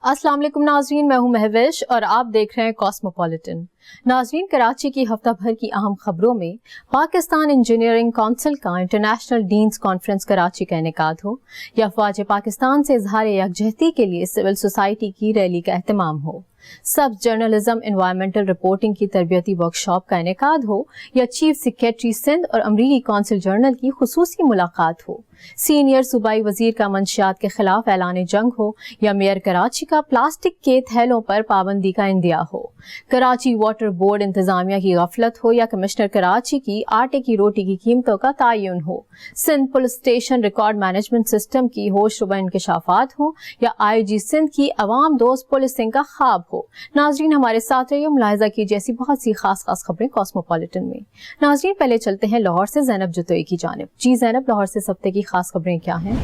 अस्सलाम वालेकुम नाजरीन, मैं हूं महविश और आप देख रहे हैं कॉस्मोपॉलिटन। नाजरीन, कराची की हफ्ता भर की अहम खबरों में पाकिस्तान इंजीनियरिंग काउंसिल का इंटरनेशनल डीन्स कॉन्फ्रेंस कराची का इनेकाद हो, या अफवाज पाकिस्तान से इजहार यकजहती के लिए सिविल सोसाइटी की रैली का एहतमाम हो, सब जर्नलिज्म एनवायरमेंटल रिपोर्टिंग की तरबियती वर्कशॉप का इनेकाद हो, या चीफ सेक्रेटरी सिंध और अमरीकी कौंसिल जर्नल की खुसूसी मुलाकात हो, सीनियर सूबाई वजीर का मंशियात के खिलाफ ऐलान जंग हो, या मेयर कराची का प्लास्टिक के थैलों पर पाबंदी का इंदिया हो, कराची वाटर बोर्ड इंतजामिया की गफलत हो, या कमिश्नर कराची की आटे की रोटी की कीमतों का तयन हो, Sindh police station record management system की होश रुबा इंकशाफात हो, या IG सिंध की अवाम दोस्त पुलिसिंग का ख्वाब हो। नाजरीन, हमारे साथ रहिए, मुलाहिजा कीजिए ऐसी बहुत सी खास खबरें कॉस्मोपॉलिटन में। नाजरीन, पहले चलते हैं लाहौर से ज़ैनब जतोई की जानिब। जी ज़ैनब, लाहौर से इस हफ्ते की खास खबरें क्या हैं?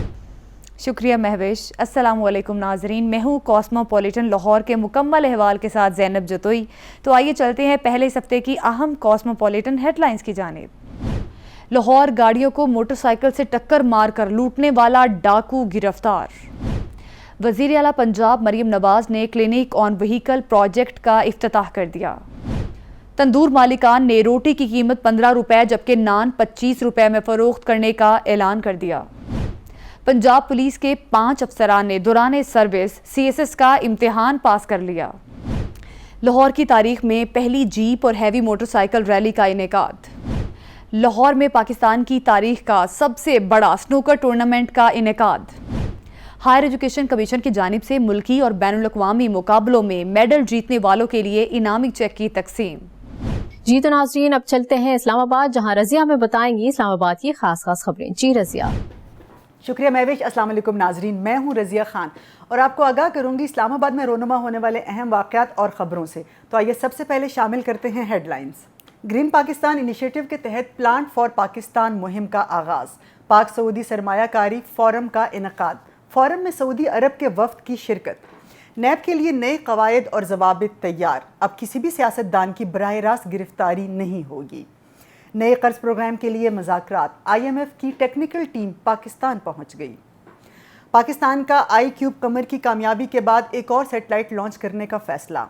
शुक्रिया महविश। अस्सलाम वालेकुम नाजरीन, मैं हूँ कॉस्मोपॉलिटन लाहौर के मुकम्मल अहवाल के साथ ज़ैनब जतोई। तो आइए चलते हैं पहले इस हफ्ते की अहम कॉस्मोपॉलिटन हेडलाइंस की जानिब। लाहौर गाड़ियों को मोटरसाइकिल से टक्कर मारकर लूटने वाला डाकू गिरफ्तार। वज़ीर आला पंजाब मरीम नवाज ने क्लिनिक ऑन व्हीकल प्रोजेक्ट का इफ्तिताह कर दिया। तंदूर मालिकान ने रोटी की कीमत 15 रुपए जबकि नान 25 रुपए में फरोख्त करने का ऐलान कर दिया। पंजाब पुलिस के 5 अफसरान ने दौरान सर्विस CSS का इम्तिहान पास कर लिया। लाहौर की तारीख में पहली जीप और हैवी मोटरसाइकिल रैली का इनेकाद। लाहौर में पाकिस्तान की तारीख का सबसे बड़ा स्नूकर टूर्नामेंट का इनेकाद। हायर एजुकेशन कमीशन की जानिब से मुल्की और बैनुल अक़वामी मुकाबलों में मेडल जीतने वालों के लिए इनामी चेक की तकसीम। जी तो नाजरीन, अब चलते हैं इस्लामाबाद, जहां रजिया में बताएंगी इस्लामाबाद की खास खबरें। जी रजिया। शुक्रिया महविश। अस्सलाम वालेकुम नाजरीन, मैं हूँ रजिया खान और आपको आगाह करूँगी इस्लामाबाद में रोनुमा होने वाले अहम वाक़यात और ख़बरों से। तो आइए सबसे पहले शामिल करते हैं हेडलाइंस। ग्रीन पाकिस्तान इनिशिएटिव के तहत प्लांट फॉर पाकिस्तान मुहिम का आगाज़। पाक सऊदी सरमायाकारी फोरम का इनकाद। फोरम में सऊदी अरब के वफ्द की शिरकत। नैब के लिए नए कवायद और ज़वाबित तैयार। अब किसी भी सियासतदान की बराह रास्त गिरफ्तारी नहीं होगी। नए कर्ज प्रोग्राम के लिए मुज़ाकरात। IMF की टेक्निकल टीम पाकिस्तान पहुंच गई। पाकिस्तान का iCube कमर की कामयाबी के बाद एक और सैटेलाइट लॉन्च करने का फैसला।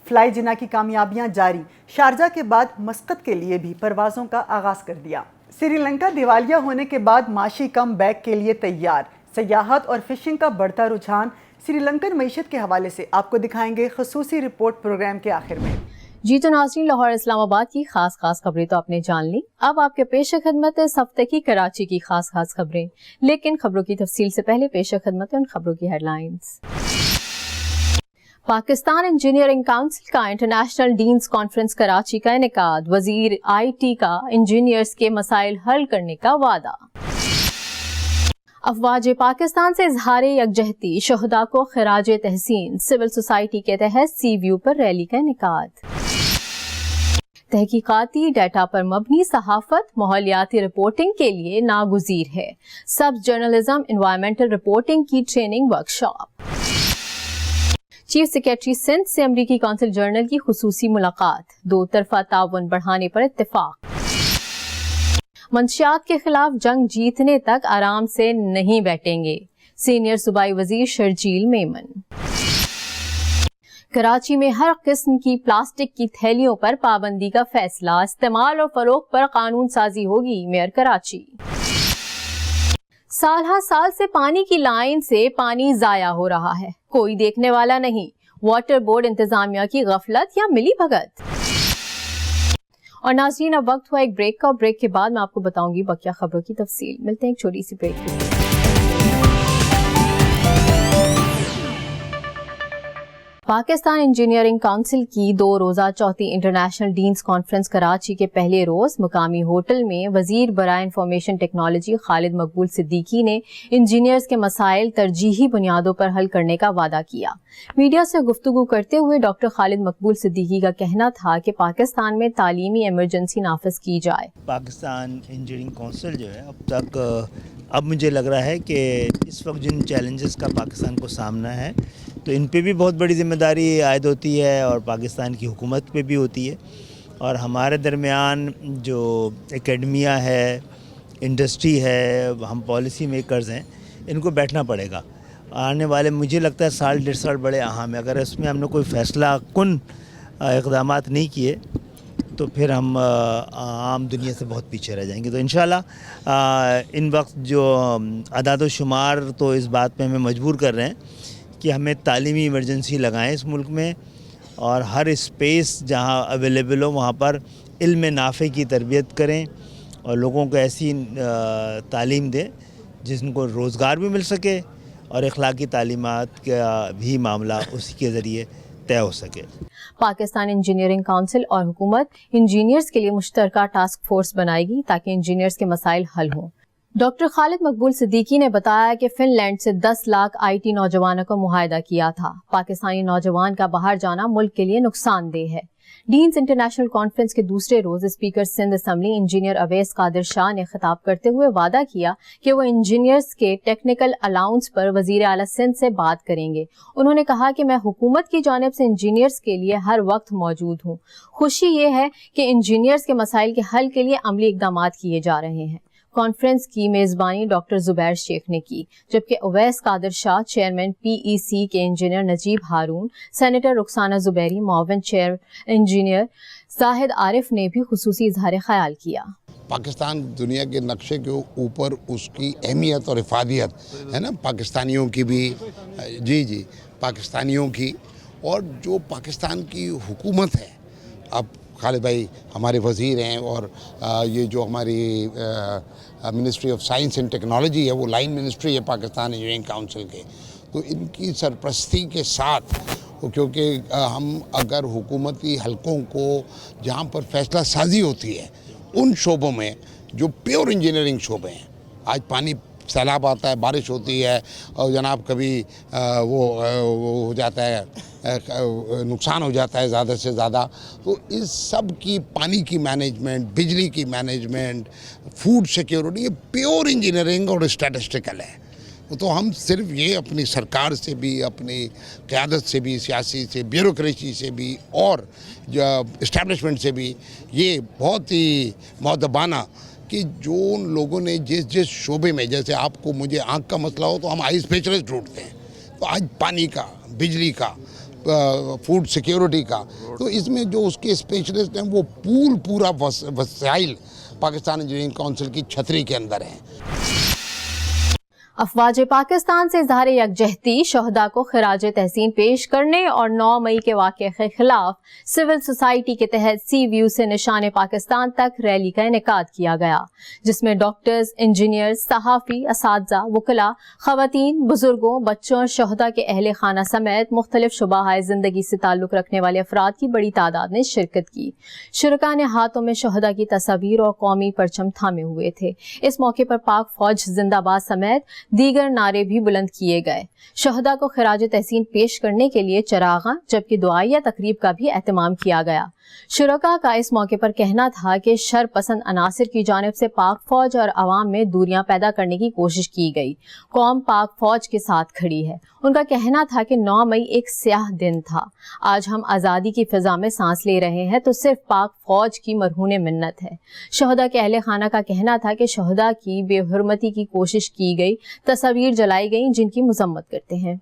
फ्लाई जिना की कामयाबियां जारी। शारजा के बाद मस्कत के लिए भी परवाज़ों का आगाज़ कर दिया। श्रीलंका दिवालिया होने के बाद माशी कम बैक के लिए तैयार। सयाहत और फिशिंग का बढ़ता रुझान। श्रीलंकन मईशत के हवाले से आपको दिखाएंगे खसूसी रिपोर्ट प्रोग्राम के आखिर में। जी तो नाज़रीन, लाहौर इस्लामाबाद की खास खबरें तो आपने जान ली। अब आपके पेश खदमत है इस हफ्ते की कराची की खास खबरें, लेकिन खबरों की तफसील से पहले पेश खदमत है उन खबरों की हेडलाइंस। पाकिस्तान इंजीनियरिंग काउंसिल का इंटरनेशनल डीन्स कॉन्फ्रेंस कराची का इनेकाद। वजीर IT का इंजीनियर्स के मसाइल हल करने का वादा। अफवाज पाकिस्तान से इजहार यकजहती, शहदा को खिराज तहसीन। सिविल सोसाइटी के तहत CView पर रैली का इनेकाद। तहकीकाती डाटा पर मबनी सहाफत माहौलियाती रिपोर्टिंग के लिए नागुज़ीर है, सब जर्नलिज्म एनवायरमेंटल रिपोर्टिंग की training workshop. Chief secretary Sindh से अमरीकी कौंसिल जर्नल की खुसूसी मुलाकात। दो तरफा ताउन बढ़ाने पर इत्तेफाक। मंशियात के खिलाफ जंग जीतने तक आराम से नहीं बैठेंगे, सीनियर सूबाई वजीर शर्जील मेमन। कराची में हर किस्म की प्लास्टिक की थैलियों पर पाबंदी का फैसला। इस्तेमाल और फरोख्त पर कानून साजी होगी, मेयर कराची। साल हर साल से पानी की लाइन से पानी जाया हो रहा है, कोई देखने वाला नहीं। वाटर बोर्ड इंतजामिया की गफलत या मिली भगत। और नाज़रीन, अब वक्त हुआ एक ब्रेक का, और ब्रेक के बाद मैं आपको बताऊंगी बकिया खबरों की तफसील। मिलते हैं एक छोटी सी ब्रेक के साथ। पाकिस्तान इंजीनियरिंग काउंसिल की 2 रोज़ा चौथी इंटरनेशनल डीन्स कॉन्फ्रेंस कराची के पहले रोज मुकामी होटल में वजीर बराए इंफॉर्मेशन टेक्नोलॉजी खालिद मकबूल सिद्दीकी ने इंजीनियर्स के मसाइल तरजीही बुनियादों पर हल करने का वादा किया। मीडिया से गुफ्तगू करते हुए डॉक्टर खालिद मकबूल सिद्दीकी का कहना था कि पाकिस्तान में तालीमी इमरजेंसी नाफिज की जाए। पाकिस्तान इंजीनियरिंग काउंसिल जो है अब मुझे लग रहा है कि इस वक्त जिन चैलेंजेस का पाकिस्तान को सामना है तो इन पे भी बहुत बड़ी जिम्मेदारी आयद होती है और पाकिस्तान की हुकूमत पे भी होती है, और हमारे दरमियान जो एकेडमिया है, इंडस्ट्री है, हम पॉलिसी मेकर्स हैं, इनको बैठना पड़ेगा آنے والے مجھے لگتا ہے 1.5 سال بڑے اہم ہے. اگر اس میں ہم نے کوئی فیصلہ کن اقدامات نہیں کیے تو پھر ہم عام دنیا سے بہت پیچھے رہ جائیں گے. تو انشاءاللہ ان وقت جو اعداد و شمار تو اس بات پہ ہمیں مجبور کر رہے ہیں کہ ہمیں تعلیمی ایمرجنسی لگائیں اس ملک میں, اور ہر اسپیس جہاں اویلیبل ہو وہاں پر علم نافع کی تربیت کریں اور لوگوں کو ایسی تعلیم دیں جس کو روزگار بھی مل سکے اور اخلاقی تعلیمات کا بھی معاملہ اسی کے ذریعے طے ہو سکے. پاکستان انجینئرنگ کونسل اور حکومت انجینئرز کے لیے مشترکہ ٹاسک فورس بنائے گی تاکہ انجینئرز کے مسائل حل ہوں. ڈاکٹر خالد مقبول صدیقی نے بتایا کہ فن لینڈ سے 10 لاکھ IT نوجوانوں کو معاہدہ کیا تھا. پاکستانی نوجوان کا باہر جانا ملک کے لیے نقصان دہ ہے. ڈینز انٹرنیشنل کانفرنس کے دوسرے روز speaker Sindh assembly engineer Owais Qadir Shah نے خطاب کرتے ہوئے وعدہ کیا کہ وہ انجینئرز کے ٹیکنیکل الاؤنس پر وزیر اعلیٰ سندھ سے بات کریں گے. انہوں نے کہا کہ میں حکومت کی جانب سے انجینئرز کے لیے ہر وقت موجود ہوں. خوشی یہ ہے کہ انجینئرز کے مسائل کے حل کے لیے عملی اقدامات کیے جا رہے ہیں. کانفرنس کی میزبانی ڈاکٹر زبیر شیخ نے کی, جبکہ اویس قادر شاہ, چیئرمین PEC کے انجینئر نجیب ہارون, سینیٹر رخسانہ زبیری, معاون چیئر انجینئر زاہد عارف نے بھی خصوصی اظہار خیال کیا. پاکستان دنیا کے نقشے کے اوپر اس کی اہمیت اور افادیت ہے نا, پاکستانیوں کی بھی, جی پاکستانیوں کی, اور جو پاکستان کی حکومت ہے. اب خالد بھائی ہمارے وزیر ہیں, اور یہ جو ہماری ministry of science and technology ہے وہ لائن منسٹری ہے پاکستان انجینئرنگ کونسل کے, تو ان کی سرپرستی کے ساتھ, کیونکہ ہم اگر حکومتی حلقوں کو جہاں پر فیصلہ سازی ہوتی ہے ان شعبوں میں جو پیور انجینئرنگ شعبے ہیں, آج پانی سیلاب آتا ہے, بارش ہوتی ہے اور جناب کبھی وہ ہو جاتا ہے, نقصان ہو جاتا ہے زیادہ سے زیادہ, تو اس سب کی پانی کی مینجمنٹ, بجلی کی مینجمنٹ, فوڈ سیکیورٹی, یہ پیور انجینئرنگ اور اسٹیٹسٹیکل ہے. تو ہم صرف یہ اپنی سرکار سے بھی, اپنی قیادت سے بھی, سیاسی سے, بیوروکریسی سے بھی اور اسٹیبلشمنٹ سے بھی یہ بہت ہی مؤدبانہ کہ جو ان لوگوں نے جس شعبے میں, جیسے آپ کو مجھے آنکھ کا مسئلہ ہو تو ہم آئی اسپیشلسٹ ڈھونڈتے ہیں, تو آج پانی کا, بجلی کا, فوڈ سیکیورٹی کا, تو اس میں جو اس کے اسپیشلسٹ ہیں وہ پورا وسائل پاکستان انجینئرنگ کونسل کی چھتری کے اندر ہیں. افواج پاکستان سے اظہار یکجہتی, شہداء کو خراج تحسین پیش کرنے اور 9 مئی کے واقعے کے خلاف سول سوسائٹی کے تحت سی ویو سے نشان پاکستان تک ریلی کا انعقاد کیا گیا, جس میں ڈاکٹرز, انجینئرز, صحافی, اساتذہ, وکلاء, خواتین, بزرگوں, بچوں اور شہداء کے اہل خانہ سمیت مختلف شعبہ زندگی سے تعلق رکھنے والے افراد کی بڑی تعداد نے شرکت کی. شرکاء نے ہاتھوں میں شہداء کی تصاویر اور قومی پرچم تھامے ہوئے تھے. اس موقع پر پاک فوج زندہ باد سمیت دیگر نعرے بھی بلند کیے گئے. شہداء کو خراج تحسین پیش کرنے کے لیے چراغاں جبکہ دعائیہ تقریب کا بھی اہتمام کیا گیا. شرکاء کا اس موقع پر کہنا تھا کہ شر پسند عناصر کی جانب سے پاک فوج اور عوام میں دوریاں پیدا کرنے کی کوشش کی گئی. قوم پاک فوج کے ساتھ کھڑی ہے. ان کا کہنا تھا کہ 9 مئی ایک سیاہ دن تھا. آج ہم آزادی کی فضا میں سانس لے رہے ہیں تو صرف پاک فوج کی مرہون منت ہے. شہداء کے اہل خانہ کا کہنا تھا کہ شہداء کی بے حرمتی کی کوشش کی گئی, تصاویر جلائی گئیں جن کی مذمت کرتے ہیں.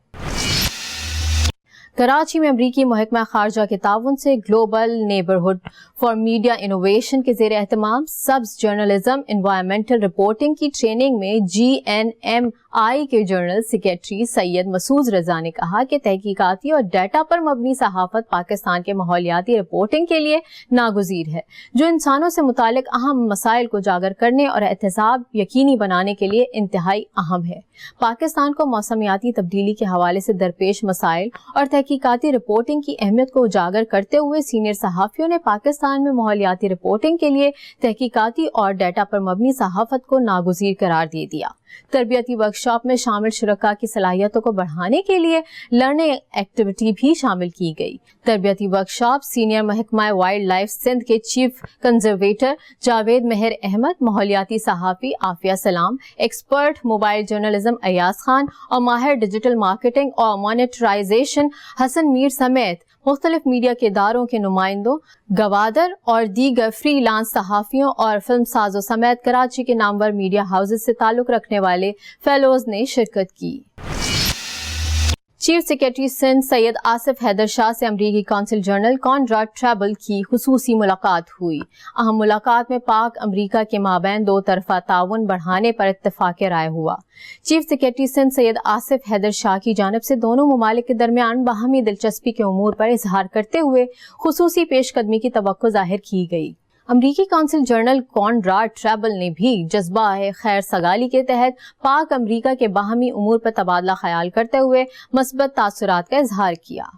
کراچی میں امریکی محکمہ خارجہ کے تعاون سے global neighbourhood for media innovation کے زیر اہتمام سبز جرنلزم انوائرمنٹل رپورٹنگ کی ٹریننگ میں GNMI کے جنرل سیکریٹری سید مسعود رضا نے کہا کہ تحقیقاتی اور ڈیٹا پر مبنی صحافت پاکستان کے ماحولیاتی رپورٹنگ کے لیے ناگزیر ہے, جو انسانوں سے متعلق اہم مسائل کو اجاگر کرنے اور احتساب یقینی بنانے کے لیے انتہائی اہم ہے. پاکستان کو موسمیاتی تبدیلی کے حوالے سے درپیش مسائل اور تحقیقاتی رپورٹنگ کی اہمیت کو اجاگر کرتے ہوئے سینئر صحافیوں نے پاکستان میں ماحولیاتی رپورٹنگ کے لیے تحقیقاتی اور ڈیٹا پر مبنی صحافت کو ناگزیر قرار دے دیا. تربیتی ورکشاپ میں شامل شرکاء کی صلاحیتوں کو بڑھانے کے لیے لرننگ ایکٹیویٹی بھی شامل کی گئی. تربیتی ورکشاپ سینئر محکمہ وائلڈ لائف سندھ کے چیف کنزرویٹر جاوید مہر احمد, ماحولیاتی صحافی عافیہ سلام, expert mobile journalism Ayaz Khan اور ماہر ڈیجیٹل مارکیٹنگ اور مانیٹرائزیشن حسن میر سمیت مختلف میڈیا کے اداروں کے نمائندوں, گوادر اور دیگر فری لانس صحافیوں اور فلم سازوں سمیت کراچی کے نامور میڈیا ہاؤسز سے تعلق رکھنے والے فیلوز نے شرکت کی. चीफ सेक्रेटरी सिंध सैयद आसिफ हैदर शाह से अमरीकी कौंसल जनरल कॉनराड ट्रेबल की खुसूसी मुलाकात हुई। अहम मुलाकात में पाक अमरीका के माबैन दो तरफा ताउन बढ़ाने पर इत्तफाक राय हुआ। चीफ सेक्रेटरी सिंध सैयद आसिफ हैदर शाह की जानिब से दोनों ममालिक के दरमियान बाहमी दिलचस्पी के उमूर पर इजहार करते हुए खुसूसी पेशकदमी की तवक्को जाहिर की गई। अमरीकी कौंसल जनरल कॉनराड ट्रेबल ने भी जज्बा खैर सगाली के तहत पाक अमरीका के बाहमी उमूर पर तबादला ख्याल करते हुए मस्बत तासुरात का इजहार किया।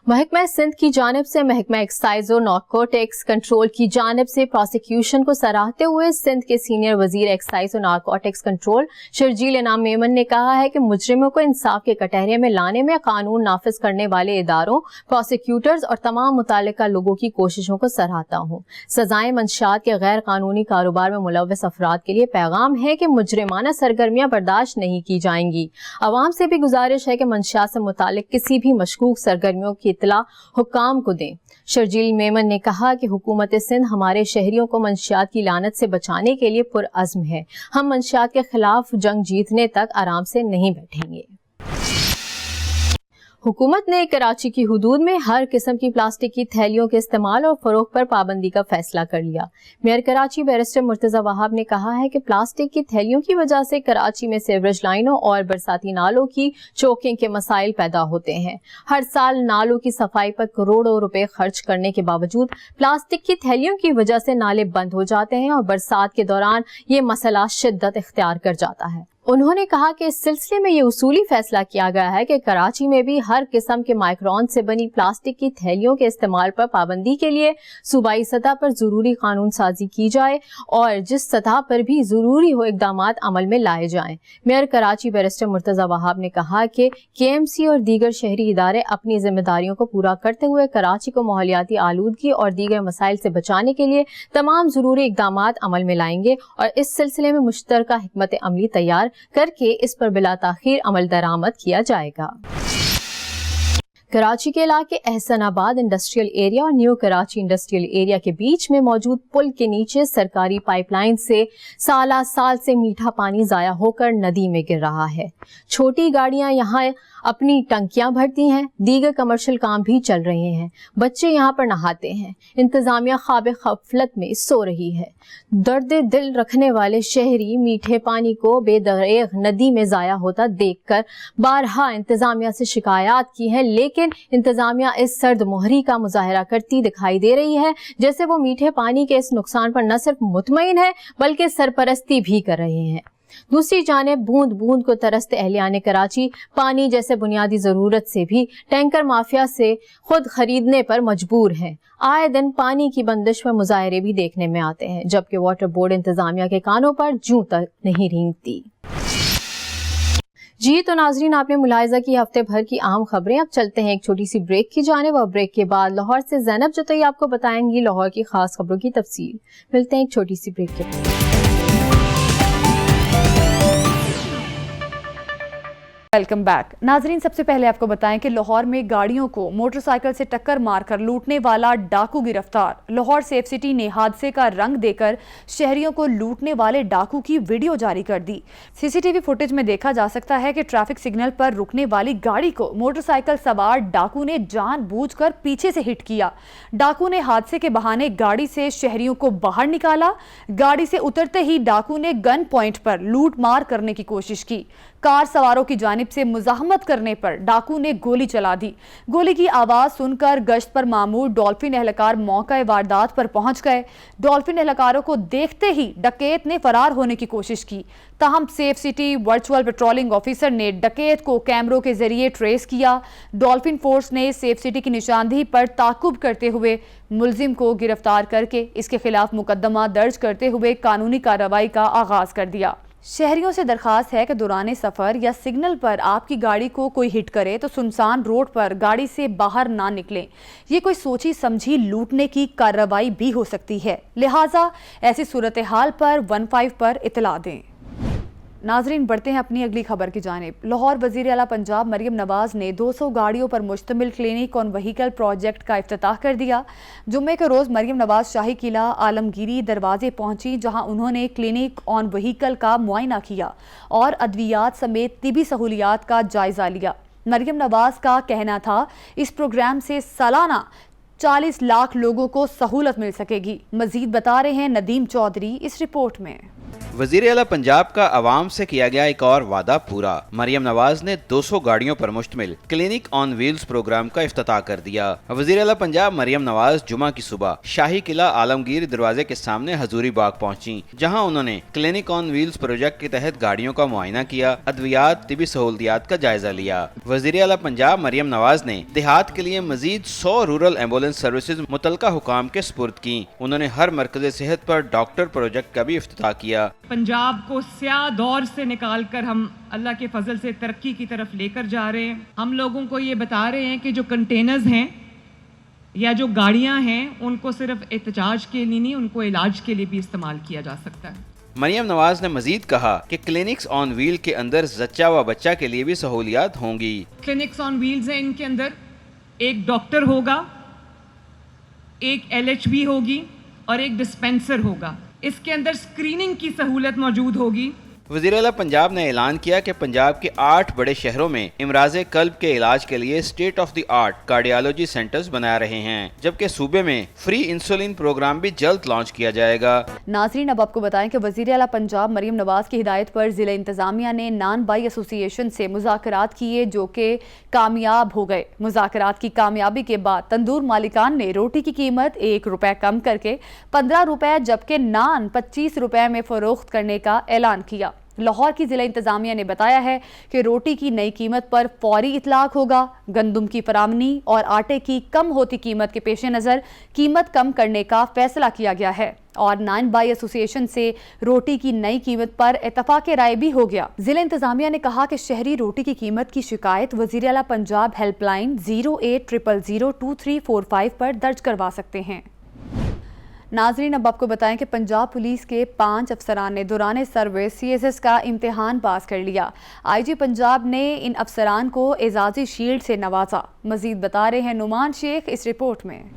महकमा सिंध की जानिब से महकमा एक्साइज और नारकोटिक्स कंट्रोल की जानिब से प्रोसिक्यूशन को सराहते हुए सिंध के सीनियर वजीर एक्साइज और नारकोटिक्स कंट्रोल शर्जील इनाम मेमन ने कहा है कि मुजरिमों को इंसाफ के कटहरे में लाने में कानून नाफिज करने वाले इदारों, प्रोसिक्यूटर्स और तमाम मुतालिका लोगों की कोशिशों को सराहता हूँ। सजाएं मंशियात के गैर कानूनी कारोबार में मुलव्वस अफराद के लिए पैगाम है कि मुजरिमाना सरगर्मियां बर्दाश्त नहीं की जाएंगी। अवाम से भी गुजारिश है कि मंशियात से मुतालिक किसी भी मशकूक सरगर्मियों की इत्तला हुक्काम को दें। शर्जील मेमन ने कहा कि हुकूमत सिंध हमारे शहरियों को मंशियात की लानत से बचाने के लिए पुरअज़्म है। हम मंशियात के खिलाफ जंग जीतने तक आराम से नहीं बैठेंगे। हुकूमत ने कराची की हुदूद में हर किस्म की प्लास्टिक की थैलियों के इस्तेमाल और फरोख्त पर पाबंदी का फैसला कर लिया। मेयर कराची बैरिस्टर मुर्तजा वहाब ने कहा है कि प्लास्टिक की थैलियों की वजह से कराची में सीवरेज लाइनों और बरसाती नालों की चोकिंग के मसाइल पैदा होते हैं। हर साल नालों की सफाई पर करोड़ों रुपए खर्च करने के बावजूद प्लास्टिक की थैलियों की वजह से नाले बंद हो जाते हैं और बरसात के दौरान ये मसला शिद्दत इख्तियार कर जाता है। उन्होंने कहा कि इस सिलसिले में ये उसूली फैसला किया गया है कि कराची में भी हर किस्म के माइक्रोन से बनी प्लास्टिक की थैलियों के इस्तेमाल पर पाबंदी के लिए सूबाई सतह पर जरूरी कानून साजी की जाए और जिस सतह पर भी जरूरी हो इकदामात अमल में लाए जाएं। मेयर कराची बैरिस्टर मुर्तजा वहाब ने कहा कि KMC और दीगर शहरी इदारे अपनी जिम्मेदारियों को पूरा करते हुए कराची को माहौलियाती आलूदगी और दीगर मसाइल से बचाने के लिए तमाम जरूरी इकदामात अमल में लाएंगे और इस सिलसिले में मुश्तरका हिकमत अमली तैयार करके इस पर बिला ताखीर अमल दरामद किया जाएगा। कराची के इलाके एहसनाबाद इंडस्ट्रियल एरिया और न्यू कराची इंडस्ट्रियल एरिया के बीच में मौजूद पुल के नीचे सरकारी पाइपलाइन से साल से मीठा पानी जाया होकर नदी में गिर रहा है। छोटी गाड़ियां यहाँ अपनी टंकियां भरती हैं, दीगर कमर्शियल काम भी चल रहे हैं। बच्चे यहाँ पर नहाते हैं। इंतजामिया ख्वाब गफलत में सो रही है। दर्द दिल रखने वाले शहरी मीठे पानी को बेदरेग नदी में जाया होता देखकर बारहा इंतजामिया से शिकायत की है, लेकिन इंतजामिया इस सर्द मोहरी का मुजाहरा करती दिखाई दे रही है, जैसे वो मीठे पानी के इस नुकसान पर न सिर्फ मुतमईन है बल्कि सरपरस्ती भी कर रहे हैं। दूसरी जानिब बूंद बूंद को तरसते अहलियाने कराची पानी जैसे बुनियादी जरूरत से भी टैंकर माफिया से खुद खरीदने पर मजबूर हैं। आए दिन पानी की बंदिश पर मुजाहरे भी देखने में आते हैं, जबकि वाटर बोर्ड इंतजामिया के कानों पर जूं तक नहीं रेंगती। जी तो नाजरीन, आपने मुलाहिजा की हफ्ते भर की अहम खबरें। अब चलते हैं एक छोटी सी ब्रेक की जानिब और ब्रेक के बाद लाहौर से ज़ैनब जतोई आपको बताएंगी लाहौर की खास खबरों की तफसील। मिलते हैं एक छोटी सी ब्रेक के बाद। वेलकम बैक नाजरीन, सबसे पहले आपको बताएं कि लाहौर में गाड़ियों को मोटरसाइकिल से टक्कर मारकर लूटने वाला डाकू गिरफ्तार। लाहौर सेफ सिटी ने हादसे का रंग देकर शहरियों को लूटने वाले डाकू की वीडियो जारी कर दी। CCTV फुटेज में देखा जा सकता है कि ट्रैफिक सिग्नल पर रुकने वाली गाड़ी को मोटरसाइकिल सवार डाकू ने जानबूझकर पीछे से हिट किया। डाकू ने हादसे के बहाने गाड़ी से शहरियों को बाहर निकाला। गाड़ी से उतरते ही डाकू ने गन पॉइंट पर लूट मार करने की कोशिश की। कार सवारों की जानिब से मुजाहमत करने पर डाकू ने गोली चला दी। गोली की आवाज सुनकर गश्त पर मामूर डॉल्फिन एहलकार मौका वारदात पर पहुंच गए। डॉल्फिन एहलकारों को देखते ही डकैत ने फरार होने की कोशिश की। ताहम safe city virtual patrolling officer ने डकैत को कैमरों के जरिए ट्रेस किया। डॉल्फिन फोर्स ने सेफ सिटी की निशानदेही पर ताकुब करते हुए मुलजिम को गिरफ्तार करके इसके खिलाफ मुकदमा दर्ज करते हुए कानूनी कार्रवाई का आगाज कर दिया। शहरियों से दरखास्त है कि दौरान सफ़र या सिग्नल पर आपकी गाड़ी को कोई हिट करे तो सुनसान रोड पर गाड़ी से बाहर ना निकलें। ये कोई सोची समझी लूटने की कार्रवाई भी हो सकती है, लिहाजा ऐसी सूरत हाल पर 15 पर इतला दें। नाजरीन बढ़ते हैं अपनी अगली खबर की जानिब। लाहौर वज़ीर आला पंजाब मरियम नवाज़ ने 200 गाड़ियों पर मुश्तमिल क्लिनिक ऑन व्हीकल प्रोजेक्ट का इफ्तिताह कर दिया। जुम्मे के रोज़ मरियम नवाज़ शाही किला आलमगीरी दरवाजे पहुंची, जहां उन्होंने क्लिनिक ऑन व्हीकल का मुआयना किया और अद्वियात समेत तिबी सहूलियात का जायज़ा लिया। मरियम नवाज़ का कहना था इस प्रोग्राम से सालाना 40 लाख लोगों को सहूलत मिल सकेगी। मजीद बता रहे हैं नदीम चौधरी इस रिपोर्ट में। वज़ीर आला पंजाब का आवाम से किया गया एक और वादा पूरा। मरियम नवाज ने 200 गाड़ियों पर मुश्तमिल क्लिनिक ऑन व्हील्स प्रोग्राम का इफ्तिताह कर दिया। वज़ीर आला पंजाब मरियम नवाज जुमा की सुबह शाही किला आलमगीर दरवाजे के सामने हजूरी बाग पहुंची, जहां उन्होंने क्लिनिक ऑन व्हील्स प्रोजेक्ट के तहत गाड़ियों का मुआयना किया, अद्वियात तिबी सहूलियात का जायजा लिया। वज़ीर आला पंजाब मरियम नवाज ने देहात के लिए मजीद 100 रूरल एम्बुलेंस सर्विसेज मुतलका हुकाम के सुपुर्द की। उन्होंने हर मरकज़ सेहत पर डॉक्टर प्रोजेक्ट का भी इफ्तिताह किया। पंजाब को स्याह दौर से निकाल कर हम अल्लाह के फजल से तरक्की की तरफ लेकर जा रहे हैं। हम लोगों को ये बता रहे हैं कि जो कंटेनर्स हैं या जो गाड़ियां हैं उनको सिर्फ एहतजाज के लिए नहीं, उनको इलाज के लिए भी इस्तेमाल किया जा सकता है। मरियम नवाज ने मजीद कहा कि क्लिनिक्स ऑन व्हील के अंदर जच्चा व बच्चा के लिए भी सहूलियात होंगी। क्लिनिक्स ऑन व्हील्स हैं, इनके अंदर एक डॉक्टर होगा, एक LHB होगी और एक डिस्पेंसर होगा। इसके अंदर स्क्रीनिंग की सहूलत मौजूद होगी। वज़ीर आला पंजाब ने ऐलान किया कि पंजाब के 8 बड़े शहरों में इमराज़े कल्ब के इलाज के लिए state of the art cardiology centres बना रहे हैं, जबकि सूबे में फ्री इंसुलिन प्रोग्राम भी जल्द लॉन्च किया जाएगा। नाजरीन अब आपको बताएं कि वज़ीर आला पंजाब मरियम नवाज़ की हिदायत पर ज़िला इंतज़ामिया ने नान बाई एसोसिएशन से मुज़ाकरात किए, जो कि कामयाब हो गए। मुज़ाकरात की कामयाबी के बाद तंदूर मालिकान ने रोटी की कीमत 1 रुपये कम करके 15 रुपये जबकि नान 25 रुपये में फ़रोख्त करने का ऐलान किया। लाहौर की ज़िला इंतज़ामिया ने बताया है कि रोटी की नई कीमत पर फौरी इतलाक होगा। गंदम की फरामनी और आटे की कम होती कीमत के पेश नज़र कीमत कम करने का फैसला किया गया है और नान बाई एसोसिएशन से रोटी की नई कीमत पर इत्तफाक राय भी हो गया। ज़िला इंतज़ामिया ने कहा कि शहरी रोटी की कीमत की शिकायत वज़ीर आला पंजाब हेल्पलाइन 080002345 पर दर्ज करवा सकते हैं। नाजरीन अब आपको बताएं कि पंजाब पुलिस के 5 अफसरान ने दौरान सर्विस CSS का इम्तिहान पास कर लिया। IG पंजाब ने इन अफसरान को एजाज़ी शील्ड से नवाजा। मजीद बता रहे हैं नुमान शेख इस रिपोर्ट में।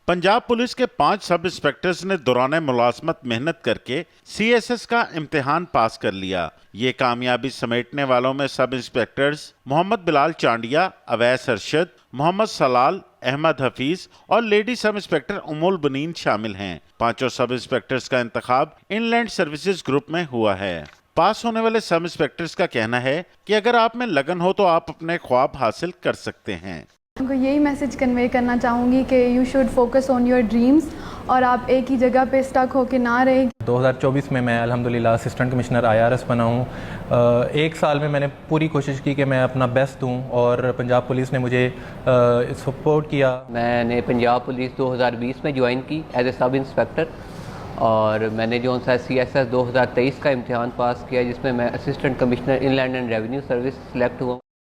पंजाब पुलिस के 5 सब इंस्पेक्टर्स ने दौरान मुलाजमत मेहनत करके CSS का इम्तिहान पास कर लिया। ये कामयाबी समेटने वालों में सब इंस्पेक्टर्स मोहम्मद बिलाल चांडिया, अवैस अरशद, मोहम्मद सलाल, अहमद हफीज और लेडी सब इंस्पेक्टर उमुल बनीन शामिल हैं। 5 सब इंस्पेक्टर्स का इंतखाब इनलैंड सर्विसेज ग्रुप में हुआ है। पास होने वाले सब इंस्पेक्टर्स का कहना है कि अगर आप में लगन हो तो आप अपने ख्वाब हासिल कर सकते हैं। उनको यही मैसेज कन्वे करना चाहूँगी कि you should focus on your dreams और आप एक ही जगह पे स्टक होके ना रहे। 2024 में मैं अल्हम्दुलिल्लाह असिस्टेंट कमिश्नर IRS बना हूँ। 1 साल में मैंने पूरी कोशिश की कि मैं अपना बेस्ट दूँ और पंजाब पुलिस ने मुझे सपोर्ट किया। मैंने पंजाब पुलिस 2020 में ज्वाइन की एज ए सब इंस्पेक्टर और मैंने जो सा CSS 2023 का इम्तिहान पास किया, जिसमें मैं assistant commissioner inland and revenue service select हुआ।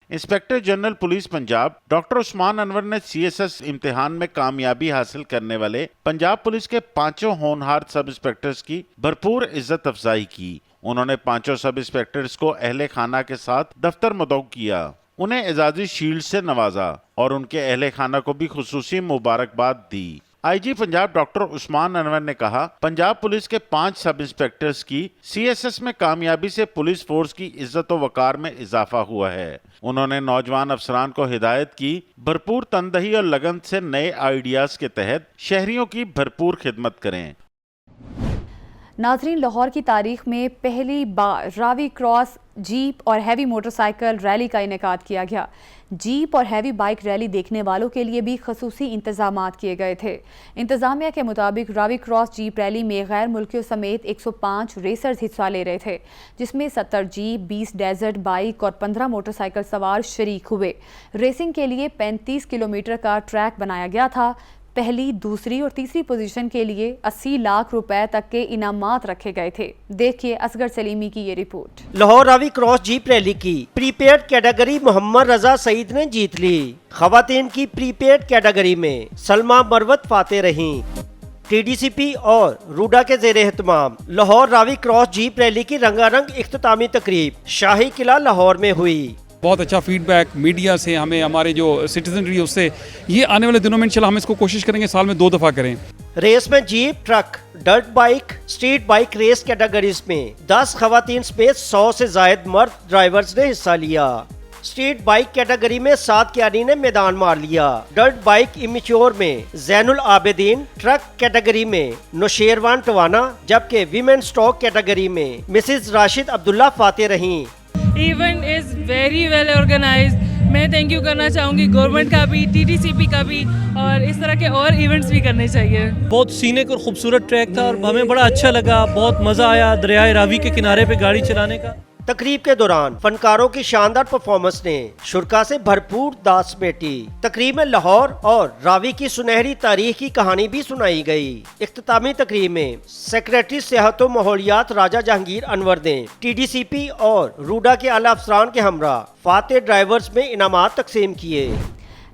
Inspector general police Punjab doctor Usman Anwar ने CSS इम्तिहान में कामयाबी हासिल करने वाले पंजाब पुलिस के 5 होनहार सब इंस्पेक्टर्स की भरपूर इज्जत अफजाई की। उन्होंने 5 सब इंस्पेक्टर्स को अहले खाना के साथ दफ्तर मदऊ किया, उन्हें एजाजी शील्ड से नवाजा और उनके अहले खाना को भी खुसूसी मुबारकबाद दी। IG पंजाब डॉक्टर उस्मान अनवर ने कहा, पंजाब पुलिस के 5 सब इंस्पेक्टर्स की CSS में कामयाबी से पुलिस फोर्स की इज्जत व वकार में इजाफा हुआ है। उन्होंने नौजवान अफसरान को हिदायत की भरपूर तनदही और लगन से नए आइडियाज के तहत शहरियों की भरपूर खिदमत करें। नाजरीन लाहौर की तारीख में पहली बार रावी क्रॉस जीप और हैवी मोटरसाइकिल रैली का इनेकाद किया गया। जीप और हैवी बाइक रैली देखने वालों के लिए भी खसूसी इंतजामात किए गए थे। इंतजामिया के मुताबिक रावी क्रॉस जीप रैली में गैर मुल्कियों समेत 105 रेसर्स हिस्सा ले रहे थे, जिसमें 70 जीप, 20 डेजर्ट बाइक और 15 मोटरसाइकिल सवार शरीक हुए। रेसिंग के लिए 35 किलोमीटर का ट्रैक बनाया गया था। पहली, दूसरी और तीसरी पोजीशन के लिए 80 लाख रुपए तक के इनामात रखे गए थे। देखिए असगर सलीमी की ये report. Lahore Ravi cross jeep rally की प्रीपेड कैटेगरी मोहम्मद रजा सईद ने जीत ली। खवातीन की प्रीपेड कैटेगरी में सलमा मरवत फाते रहीं। TDCP और रूडा के ज़ेर एहतमाम Lahore Ravi cross jeep rally की रंगारंग इख्तितामी तकरीब शाही किला लाहौर में हुई। बहुत अच्छा फीडबैक मीडिया से, हमें हमारे जो सिटीजनरी उससे, ये आने वाले दिनों में इंशाल्लाह हम इसको कोशिश करेंगे साल में 2 दफ़ा करें। रेस में jeep, truck, dirt bike, street bike race categories में 10 खवातीन समेत 100 से जायद मर्द ड्राइवर्स ने हिस्सा लिया। स्ट्रीट बाइक कैटेगरी में 7 क्यारी ने मैदान मार लिया। डर्ट बाइक इमेच्योर में जैनुल आबेदीन, ट्रक कैटेगरी में नौशेरवान टवाना, जबकि विमेन स्टॉक कैटेगरी में मिसेस राशिद अब्दुल्ला फाते रहीं। Event is very well organised. मैं थैंक यू करना चाहूँगी गवर्नमेंट का भी, TDCP का भी, और इस तरह के और इवेंट्स भी करने चाहिए। बहुत सीनिक और खूबसूरत ट्रैक था और हमें बड़ा अच्छा लगा, बहुत मज़ा आया दरियाए रावी के किनारे पे गाड़ी चलाने का। तकरीब के दौरान फनकारों की शानदार परफॉर्मेंस ने शुरका से भरपूर दाद समेटी। तकरीब में लाहौर और रावी की सुनहरी तारीख की कहानी भी सुनाई गई। इख्तितामी तकरीब में सेक्रेटरी सेहत व माहौलियात राजा जहांगीर अनवर ने TDCP और रूडा के आला अफसरान के हमरा फाते ड्राइवर्स में इनामात तकसीम किए।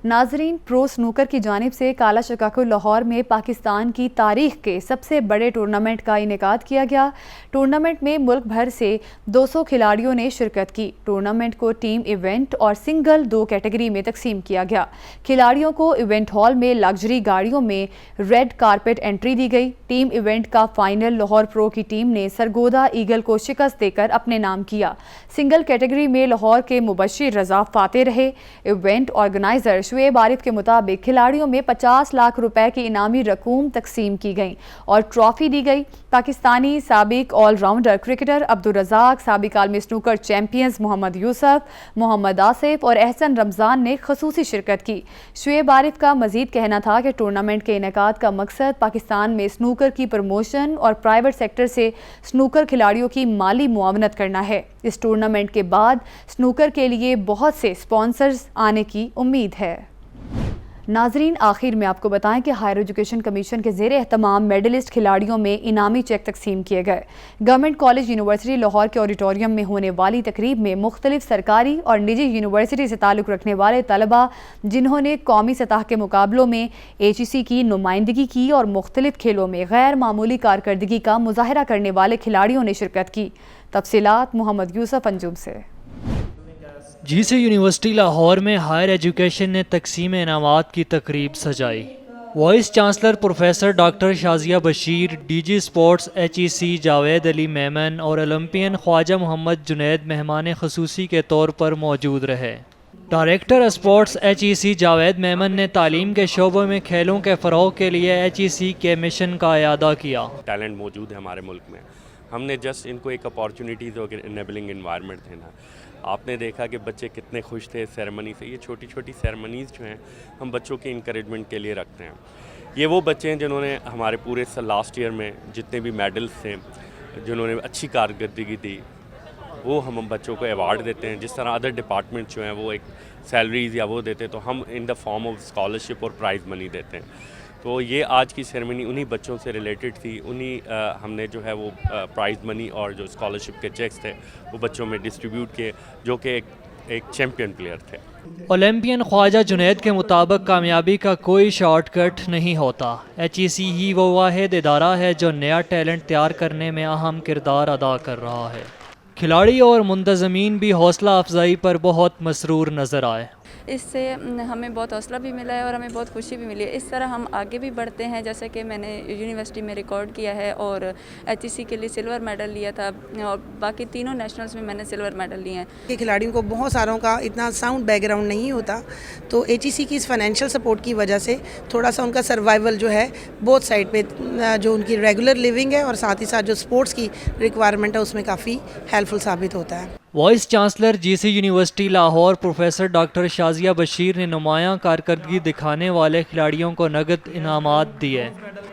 नाजरीन, प्रो स्नूकर की जानिब से काला शिकागो लाहौर में पाकिस्तान की तारीख के सबसे बड़े टूर्नामेंट का इनेकाद किया गया। टूर्नामेंट में मुल्क भर से 200 खिलाड़ियों ने शिरकत की। टूर्नामेंट को टीम इवेंट और सिंगल 2 कैटेगरी में तकसीम किया गया। खिलाड़ियों को इवेंट हॉल में लग्जरी गाड़ियों में रेड कारपेट एंट्री दी गई। टीम इवेंट का फाइनल लाहौर प्रो की टीम ने सरगोदा ईगल को शिकस्त देकर अपने नाम किया। सिंगल कैटेगरी में लाहौर के मुबशिर रजा फाते रहे। इवेंट ऑर्गेनाइजर शुएब आरिफ के मुताबिक खिलाड़ियों में 50 लाख रुपए की इनामी रकूम तकसीम की गई और ट्रॉफी दी गई। पाकिस्तानी साबिक ऑलराउंडर क्रिकेटर अब्दुल रज़ाक, साबिक आलमी स्नूकर चैंपियंस मोहम्मद यूसुफ, मोहम्मद आसिफ और एहसन रमज़ान ने खसूसी शिरकत की। शुएब आरिफ का मजीद कहना था कि टूर्नामेंट के इनेकाद का मकसद पाकिस्तान में स्नूकर की प्रमोशन और प्राइवेट सेक्टर से स्नूकर खिलाड़ियों की माली मुआवनत करना है। इस टूर्नामेंट के बाद स्नूकर के लिए बहुत से स्पॉन्सर्स आने की उम्मीद है। नाजरीन, आखिर में आपको बताएं कि हायर एजुकेशन कमीशन के ज़ेर एहतमाम मेडलिस्ट खिलाड़ियों में इनामी चेक तकसीम किए गए। गवर्नमेंट कॉलेज यूनिवर्सिटी लाहौर के ऑडिटोरियम में होने वाली तकरीब में मुख्तलिफ सरकारी और निजी यूनिवर्सिटी से ताल्लुक़ रखने वाले तलबा जिन्होंने कौमी सतह के मुकाबलों में HEC की नुमाइंदगी की और मुख्तलिफ खेलों में गैर मामूली कारकर्दगी का मुजाहरा करने वाले खिलाड़ियों ने शिरकत की। तफसीलात मोहम्मद यूसुफ अंजुम से। GC यूनिवर्सिटी लाहौर में हायर एजुकेशन ने तकसीम इनामात की तकरीब सजाई। Vice chancellor professor doctor Shazia Bashir, DG sports HEC Javed Ali Memon और ओलंपियन ख्वाजा मोहम्मद जुनैद मेहमान खसूसी के तौर पर मौजूद रहे। Director sports HEC Javed Memon ने तालीम के शोबों में खेलों के फ़रोग़ के लिए HEC के मिशन का इयादा किया। टैलेंट मौजूद है हमारे मुल्क में, हमने जस्ट इनको एक अपॉर्चुनिटीज़ और इनेबलिंग एनवायरनमेंट देना। आपने देखा कि बच्चे कितने खुश थे सेरेमनी से। ये छोटी छोटी सेरेमनीज़ जो हैं हम बच्चों के इंकरेजमेंट के लिए रखते हैं। ये वो बच्चे हैं जिन्होंने हमारे पूरे लास्ट ईयर में जितने भी मेडल्स थे, जिन्होंने अच्छी कारकर्दगी दी, वो हम बच्चों को अवार्ड देते हैं। जिस तरह अदर डिपार्टमेंट जो हैं वो एक सैलरीज़ या वो देते हैं, तो हम in the form of scholarship और प्राइज़ मनी देते हैं। तो ये आज की सेरेमनी उन्हीं बच्चों से रिलेटेड थी। उन्हीं हमने जो है वो प्राइज़ मनी और जो स्कॉलरशिप के चेक्स थे वो बच्चों में डिस्ट्रीब्यूट किए, जो कि एक चैम्पियन प्लेयर थे। ओलंपियन ख्वाजा जुनैद के मुताबिक कामयाबी का कोई शॉर्टकट नहीं होता। HEC ही वो वाहिद इदारा है जो नया टैलेंट तैयार करने में अहम किरदार अदा कर रहा है। खिलाड़ी और मुंतज़मीन भी हौसला अफजाई पर बहुत मसरूर नज़र आए। इससे हमें बहुत हौसला भी मिला है और हमें बहुत खुशी भी मिली है। इस तरह हम आगे भी बढ़ते हैं, जैसे कि मैंने यूनिवर्सिटी में रिकॉर्ड किया है और HEC के लिए सिल्वर मेडल लिया था और बाकी तीनों नेशनल्स में मैंने सिल्वर मेडल लिए हैं। खिलाड़ियों को बहुत सारों का इतना साउंड बैकग्राउंड नहीं होता, तो HEC की इस फाइनेंशियल सपोर्ट की वजह से थोड़ा सा उनका सर्वाइवल जो है बोथ साइड पे, जो उनकी रेगुलर लिविंग है और साथ ही साथ जो स्पोर्ट्स की रिक्वायरमेंट है उसमें काफ़ी हेल्पफुल साबित होता है। Vice chancellor GC university Lahore professor doctor Shazia Bashir ने नुमायां कारकर्दगी दिखाने वाले खिलाड़ियों को नगद इनामात दिए।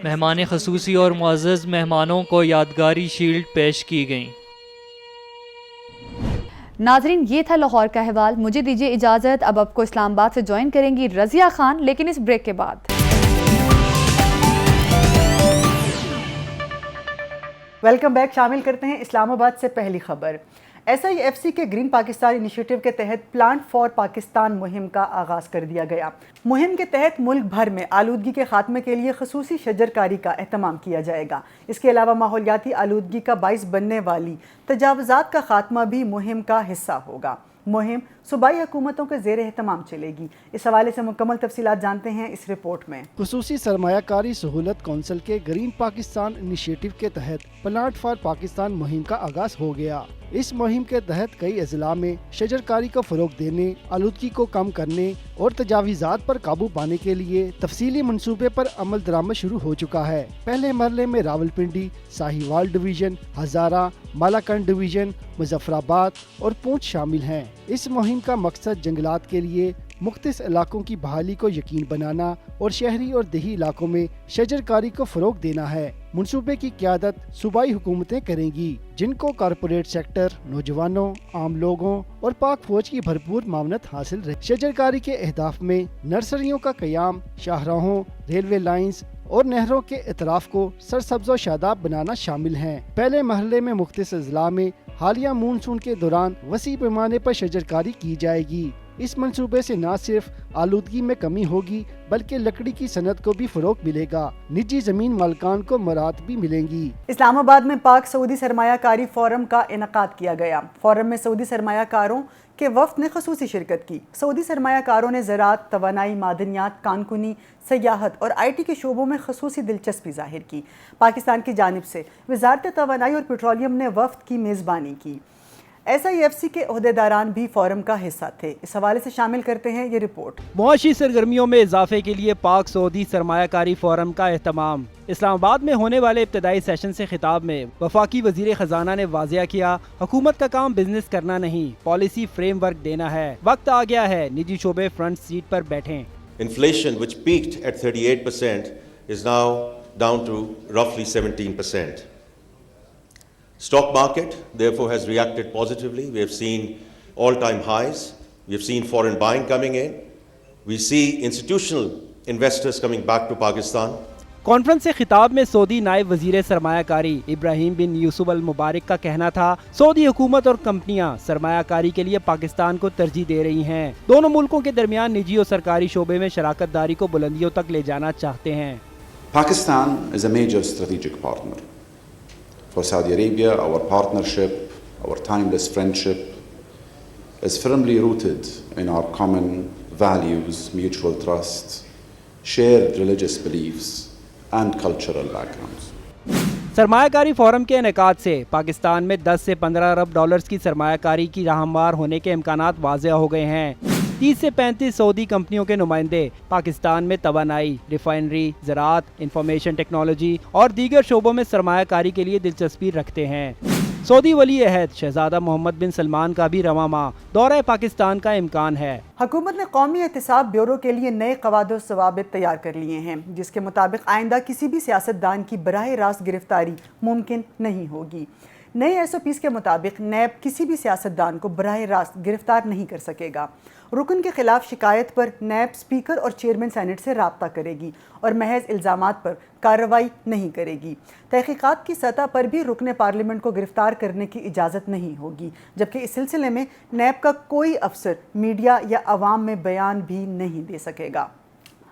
मेहमान खसूसी और मुअज़्ज़ज़ मेहमानों को यादगारी शील्ड पेश की गई। नाजरीन, ये था लाहौर का अहवाल। मुझे दीजिए इजाज़त। अब आपको इस्लामाबाद से ज्वाइन करेंगी रज़िया खान, लेकिन इस ब्रेक के बाद। Welcome back. शामिल करते हैं इस्लामाबाद से पहली खबर। SIFC کے گرین پاکستان انیشیٹو کے تحت پلانٹ فار پاکستان مہم کا آغاز کر دیا گیا۔ مہم کے تحت ملک بھر میں آلودگی کے خاتمے کے لیے خصوصی شجر کاری کا اہتمام کیا جائے گا۔ اس کے علاوہ ماحولیاتی آلودگی کا باعث بننے والی تجاوزات کا خاتمہ بھی مہم کا حصہ ہوگا۔ مہم صوبائی حکومتوں کے زیر اہتمام چلے گی۔ اس حوالے سے مکمل تفصیلات جانتے ہیں اس رپورٹ میں۔ خصوصی سرمایہ کاری سہولت کونسل کے گرین پاکستان انیشیٹو کے تحت پلانٹ فار پاکستان مہم کا آغاز ہو گیا۔ اس مہم کے تحت کئی اضلاع میں شجر کاری کو فروغ دینے، آلودگی کو کم کرنے اور تجاوزات پر قابو پانے کے لیے تفصیلی منصوبے پر عمل درآمد شروع ہو چکا ہے۔ پہلے مرحلے میں راولپنڈی، ساہیوال ڈویژن، ہزارہ، مالاکنڈ ڈویژن، مظفر آباد اور پونچھ شامل ہیں۔ اس مہم کا مقصد جنگلات کے لیے مختص علاقوں کی بحالی کو یقین بنانا اور شہری اور دیہی علاقوں میں شجر کاری کو فروغ دینا ہے۔ منصوبے کی قیادت صوبائی حکومتیں کریں گی، جن کو کارپوریٹ سیکٹر، نوجوانوں، عام لوگوں اور پاک فوج کی بھرپور معاونت حاصل رہے۔ شجر کاری کے اہداف میں نرسریوں کا قیام، شاہراہوں، ریلوے لائنز اور نہروں کے اطراف کو سرسبز و شاداب بنانا شامل ہیں۔ پہلے مرحلے میں مختص اضلاع میں حالیہ مونسون کے دوران وسیع پیمانے پر شجر کاری کی جائے گی۔ اس منصوبے سے نہ صرف آلودگی میں کمی ہوگی بلکہ لکڑی کی صنعت کو بھی فروغ ملے گا۔ نجی زمین مالکان کو مراعات بھی ملیں گی۔ اسلام آباد میں پاک سعودی سرمایہ کاری فورم کا انعقاد کیا گیا۔ فورم میں سعودی سرمایہ کاروں کے وفد نے خصوصی شرکت کی۔ سعودی سرمایہ کاروں نے زراعت، توانائی، معدنیات، کانکنی، سیاحت اور IT کے شعبوں میں خصوصی دلچسپی ظاہر کی۔ پاکستان کی جانب سے وزارت توانائی اور پیٹرولیم نے وفد کی میزبانی کی۔ SIFC کے عہدیداران بھی فورم کا حصہ تھے۔ اس حوالے سے شامل کرتے ہیں یہ رپورٹ۔ معاشی سرگرمیوں میں اضافے کے لیے پاک سعودی سرمایہ کاری فورم کا اہتمام۔ اسلام آباد میں ہونے والے ابتدائی سیشن سے خطاب میں وفاقی وزیر خزانہ نے واضح کیا، حکومت کا کام بزنس کرنا نہیں، پالیسی فریم ورک دینا ہے۔ وقت آ گیا ہے نجی شعبے فرنٹ سیٹ پر بیٹھیں۔ Inflation, which peaked at 38%, is now down to roughly 17%. Stock market, therefore, has reacted positively. We have seen all-time highs. We have seen foreign buying coming in. We see institutional investors coming back to Pakistan. Conference سے خطاب میں سعودی نائب وزیر سرمایہ کاری ابراہیم بن یوسف المبارک کا کہنا تھا، سعودی حکومت اور کمپنیاں سرمایہ کاری کے لیے پاکستان کو ترجیح دے رہی ہیں۔ دونوں ملکوں کے درمیان نجی اور سرکاری شعبے میں شراکت داری کو بلندیوں تک لے جانا چاہتے ہیں۔ Pakistan is a major strategic partner. For Saudi Arabia, our partnership, our timeless friendship is firmly rooted in our common values, mutual trust, shared religious beliefs and cultural backgrounds. سرمایہ کاری فورم کے انعقاد سے پاکستان میں 10 سے 15 ارب ڈالرز کی سرمایہ کاری کی راہ ہموار ہونے کے امکانات واضح ہو گئے ہیں۔ 30 سے 35 سعودی کمپنیوں کے نمائندے پاکستان میں توانائی، ریفائنری، زراعت، انفارمیشن ٹیکنالوجی اور دیگر شعبوں میں سرمایہ کاری کے لیے دلچسپی رکھتے ہیں۔ سعودی ولی عہد شہزادہ محمد بن سلمان کا بھی رواں ماہ دورہ پاکستان کا امکان ہے۔ حکومت نے قومی احتساب بیورو کے لیے نئے قواعد و ضوابط تیار کر لیے ہیں، جس کے مطابق آئندہ کسی بھی سیاستدان کی براہ راست گرفتاری ممکن نہیں ہوگی۔ نئے SOPs کے مطابق نیب کسی بھی سیاستدان کو براہ راست گرفتار نہیں کر سکے گا۔ رکن کے خلاف شکایت پر نیب اسپیکر اور چیئرمین سینٹ سے رابطہ کرے گی اور محض الزامات پر کارروائی نہیں کرے گی۔ تحقیقات کی سطح پر بھی رکن پارلیمنٹ کو گرفتار کرنے کی اجازت نہیں ہوگی، جبکہ اس سلسلے میں نیب کا کوئی افسر میڈیا یا عوام میں بیان بھی نہیں دے سکے گا۔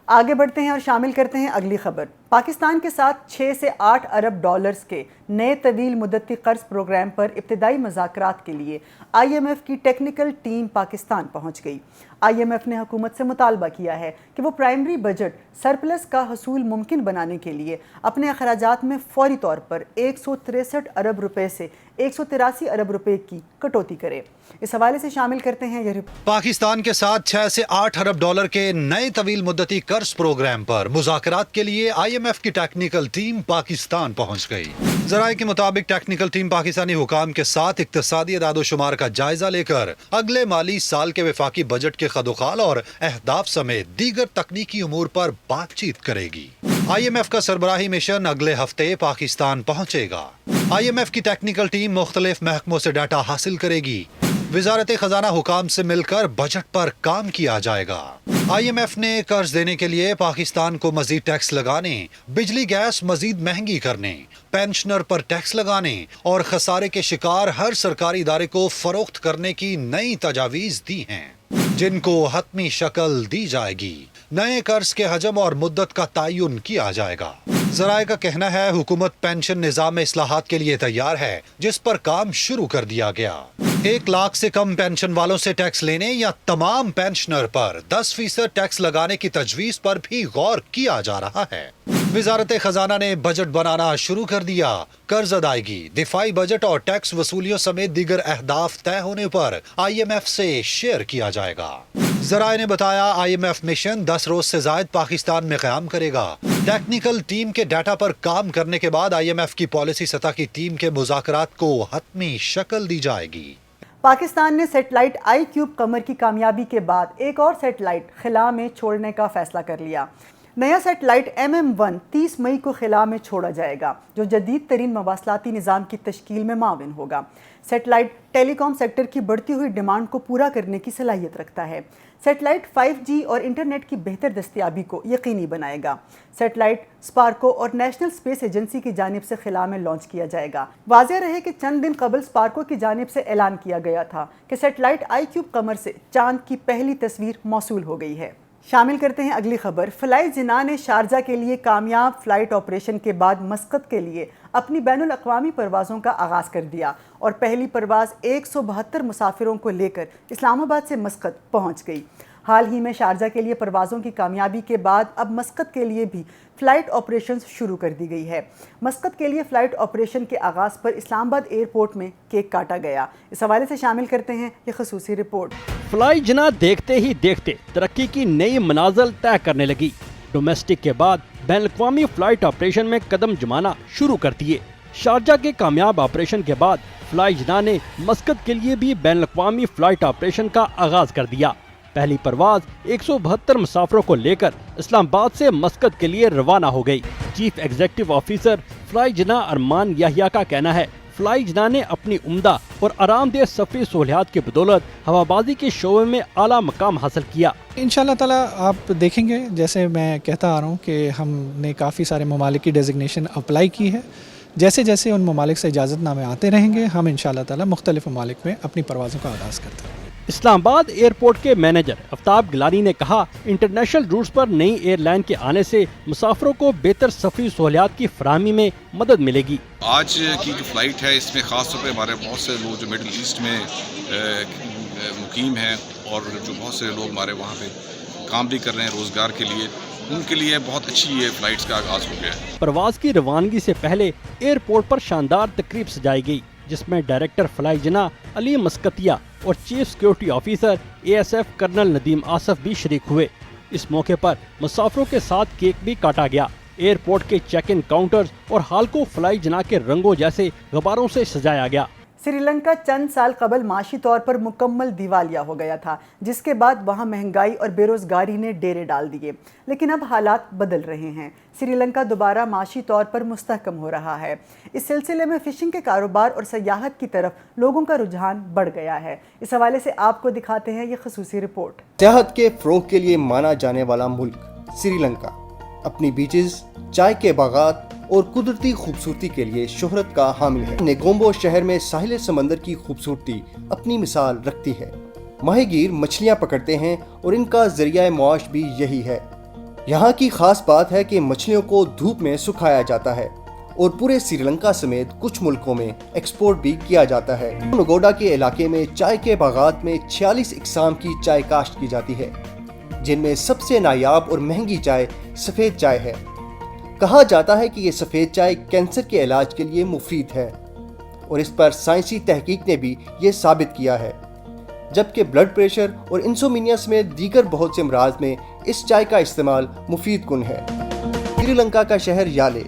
آگے بڑھتے ہیں اور شامل کرتے ہیں اگلی خبر۔ پاکستان کے ساتھ 6 سے 8 ارب ڈالرز کے نئے طویل مدتی قرض پروگرام پر ابتدائی مذاکرات کے لیے IMF کی ٹیکنیکل ٹیم پاکستان پہنچ گئی۔ IMF نے حکومت سے مطالبہ کیا ہے کہ وہ پرائمری بجٹ سرپلس کا حصول ممکن بنانے کے لیے اپنے اخراجات میں فوری طور پر 163 ارب روپے سے 183 ارب روپے کی کٹوتی کرے۔ اس حوالے سے شامل کرتے ہیں یہ رپورٹ۔ پاکستان کے ساتھ 6 سے 8 ارب ڈالر کے نئے طویل مدتی قرض پروگرام پر مذاکرات کے لیے IMF کی ٹیکنیکل ٹیم پاکستان پہنچ گئی۔ ذرائع کے مطابق ٹیکنیکل ٹیم پاکستانی حکام کے ساتھ اقتصادی اعداد و شمار کا جائزہ لے کر اگلے مالی سال کے وفاقی بجٹ کے خدوخال اور اہداف سمیت دیگر تکنیکی امور پر بات چیت کرے گی۔ IMF کا سربراہی مشن اگلے ہفتے پاکستان پہنچے گا۔ IMF کی ٹیکنیکل ٹیم مختلف محکموں سے ڈیٹا حاصل کرے گی۔ वजारत खजाना हुकाम से मिलकर बजट पर काम किया जाएगा। IMF ने कर्ज देने के लिए पाकिस्तान को मजीद टैक्स लगाने, बिजली गैस मजीद महंगी करने, पेंशनर पर टैक्स लगाने और खसारे के शिकार हर सरकारी इदारे को फरोख्त करने की नई तजावीज दी हैं, जिनको हतमी शक्ल दी जाएगी। नए कर्ज के हजम और मुद्दत का तयन किया जाएगा। ज़राए का कहना है हुकूमत पेंशन निज़ाम में इस्लाहात के लिए तैयार है, जिस पर काम शुरू कर दिया गया। 1 लाख से कम पेंशन वालों से टैक्स लेने या तमाम पेंशनर पर 10% टैक्स लगाने की तजवीज पर भी गौर किया जा रहा है। वजारत खजाना ने बजट बनाना शुरू कर दिया। कर्ज अदायगी, दिफाई बजट और टैक्स वसूलियों समेत दीगर अहदाफ तय होने पर IMF से शेयर किया जाएगा। ज़राए ने बताया IMF मिशन 10 रोज से जायद पाकिस्तान में क़याम करेगा। टेक्निकल टीम के डाटा पर काम करने के बाद IMF की पॉलिसी सतह की टीम के मुज़ाकरात को हतमी शक्ल दी जाएगी। पाकिस्तान ने सैटेलाइट iCube कमर की कामयाबी के बाद एक और सैटेलाइट खिला में छोड़ने का फैसला कर लिया। नया सैटेलाइट MM1 30 मई को खिला में छोड़ा जाएगा, जो जदीद तरीन मवासलाती निज़ाम की तश्कील में माविन होगा। सैटेलाइट टेलीकॉम सेक्टर की बढ़ती हुई डिमांड को पूरा करने की सलाहियत रखता है। सैटेलाइट 5G और इंटरनेट की बेहतर दस्तयाबी को यकीनी बनाएगा। सैटेलाइट स्पार्को और नेशनल स्पेस एजेंसी की जानिब से खिला में लॉन्च किया जाएगा। वाज़ेह रहे कि चंद दिन कबल स्पार्को की जानिब से ऐलान किया गया था कि सैटेलाइट iCube कमर से चांद की पहली तस्वीर मौसूल हो गई है। शामिल करते हैं अगली खबर। फ्लाई जिना ने शारजा के लिए कामयाब फ्लाइट ऑपरेशन के बाद मस्कत के लिए अपनी बैनुल अक़वामी परवाज़ों का आगाज़ कर दिया और पहली परवाज़ 172 मुसाफिरों को लेकर इस्लामाबाद से मस्कत पहुंच गई। हाल ही में शारजा के लिए परवाज़ों की कामयाबी के बाद अब मस्कत के लिए भी फ़्लाइट ऑपरेशन शुरू कर दी गई है। मस्कत के लिए फ़्लाइट ऑपरेशन के आगाज़ पर इस्लामाबाद एयरपोर्ट में केक काटा गया। इस हवाले से शामिल करते हैं ये ख़ुसूसी रिपोर्ट। फ्लाई जिना देखते ही देखते तरक्की की नई मनाज़िल तय करने लगी। डोमेस्टिक के बाद बैनुल-अक़वामी फ़्लाइट ऑपरेशन में कदम जमाना शुरू कर दिए। शारजा के कामयाब ऑपरेशन के बाद फ्लाई जिना ने मस्कत के लिए भी बैनुल-अक़वामी फ़्लाइट ऑपरेशन का आगाज़ कर दिया। पहली परवाज 172 मुसाफिरों को लेकर इस्लामाबाद से मस्कत के लिए रवाना हो गई। चीफ एग्जीक्यूटिव ऑफिसर फ्लाई जिना अरमान याहिया का कहना है, फ्लाई जिना ने अपनी उम्दा और आरामदेह सफरी सहूलियात की बदौलत हवाबाजी के शोबे में आला मकाम हासिल किया। इंशाल्लाह ताला आप देखेंगे, जैसे मैं कहता आ रहा हूँ कि हमने काफ़ी सारे ममालिक की डेजिग्नेशन अप्लाई की है। जैसे जैसे उन ममालिक से इजाज़तनामे आते रहेंगे, हम इंशाल्लाह ताला मुख्तलिफ ममालिक में अपनी परवाज़ों का आगाज़ करते हैं। इस्लामाबाद एयरपोर्ट के मैनेजर आफ्ताब गिलानी ने कहा, इंटरनेशनल रूट्स पर नई एयरलाइन के आने से मुसाफिरों को बेहतर सफरी सहूलियात की फराहमी में मदद मिलेगी। आज की जो फ्लाइट है इसमें ख़ास तौर पर हमारे बहुत से लोग जो मिडिल ईस्ट में मुकीम हैं और जो बहुत से लोग हमारे वहाँ पे काम भी कर रहे हैं रोज़गार के लिए, उनके लिए बहुत अच्छी ये फ्लाइट्स का आगाज़ हो गया है। परवाज की रवानगी से पहले एयरपोर्ट पर शानदार तकरीब सजाई गई, जिसमें डायरेक्टर फ्लाई जिना अली मस्कतिया और chief security officer ASF colonel Nadeem Asif भी शरीक हुए। इस मौके पर मुसाफिरों के साथ केक भी काटा गया। एयरपोर्ट के चेक इन काउंटर्स और हाल को फ्लाई जिना के रंगों जैसे गुब्बारों से सजाया गया। श्रीलंका चंद साल कबल माशी तौर पर मुकम्मल दिवालिया हो गया था, जिसके बाद वहां महंगाई और बेरोजगारी ने डेरे डाल दिए। लेकिन अब हालात बदल रहे हैं। श्रीलंका दोबारा माशी तौर पर मुस्तहकम हो रहा है। इस सिलसिले में फिशिंग के कारोबार और सयाहत की तरफ लोगों का रुझान बढ़ गया है। इस हवाले से आपको दिखाते हैं ये ख़ुसूसी रिपोर्ट। सयाहत के फ़रोग़ के लिए माना जाने वाला मुल्क श्रीलंका अपनी बीचेस, चाय के बागात और कुदरती खूबसूरती के लिए शोहरत का हामिल है। नेगोम्बो शहर में साहिल समंदर की खूबसूरती अपनी मिसाल रखती है। माहीगीर मछलियाँ पकड़ते हैं और इनका जरिया मुआश भी यही है। यहाँ की खास बात है कि मछलियों को धूप में सुखाया जाता है और पूरे श्रीलंका समेत कुछ मुल्कों में एक्सपोर्ट भी किया जाता है। नगोडा के इलाके में चाय के बागात में 46 इकसाम की चाय काश्त की जाती है, जिनमें सबसे नायाब और महंगी चाय सफ़ेद चाय है। कहा जाता है कि ये सफ़ेद चाय कैंसर के इलाज के लिए मुफीद है और इस पर साइंसी तहकीक ने भी ये साबित किया है। जबकि ब्लड प्रेशर और इंसोमिनिया समेत दीगर बहुत से अमराज में इस चाय का इस्तेमाल मुफीद कुन है। श्रीलंका का शहर याले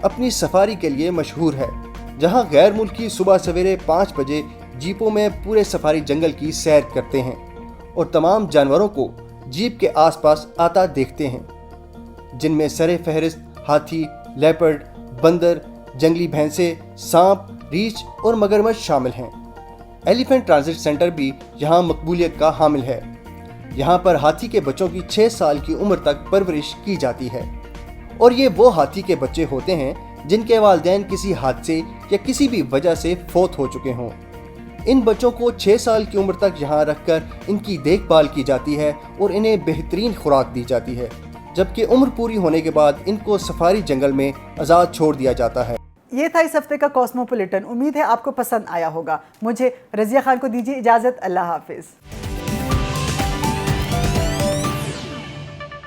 अपनी सफारी के लिए मशहूर है, जहाँ गैर मुल्की सुबह सवेरे 5 बजे जीपों में पूरे सफारी जंगल की सैर करते हैं और तमाम जानवरों को जीप के आसपास आता देखते हैं, जिनमें सरे फहरिस्त हाथी, लेपर्ड, बंदर, जंगली भैंसे, सांप, रीछ और मगरमच्छ शामिल हैं। एलिफेंट ट्रांजिट सेंटर भी यहाँ मकबूलियत का हामिल है। यहाँ पर हाथी के बच्चों की 6 साल की उम्र तक परवरिश की जाती है और ये वो हाथी के बच्चे होते हैं जिनके वालिदैन किसी हादसे या किसी भी वजह से फौत हो चुके हों। इन बच्चों को 6 साल की उम्र तक यहाँ रखकर इनकी देखभाल की जाती है और इन्हें बेहतरीन खुराक दी जाती है, जबकि उम्र पूरी होने के बाद इनको सफारी जंगल में आज़ाद छोड़ दिया जाता है। ये था इस हफ्ते का कॉस्मोपॉलिटन। उम्मीद है आपको पसंद आया होगा। मुझे रज़िया खान को दीजिए इजाज़त। अल्लाह हाफिज़।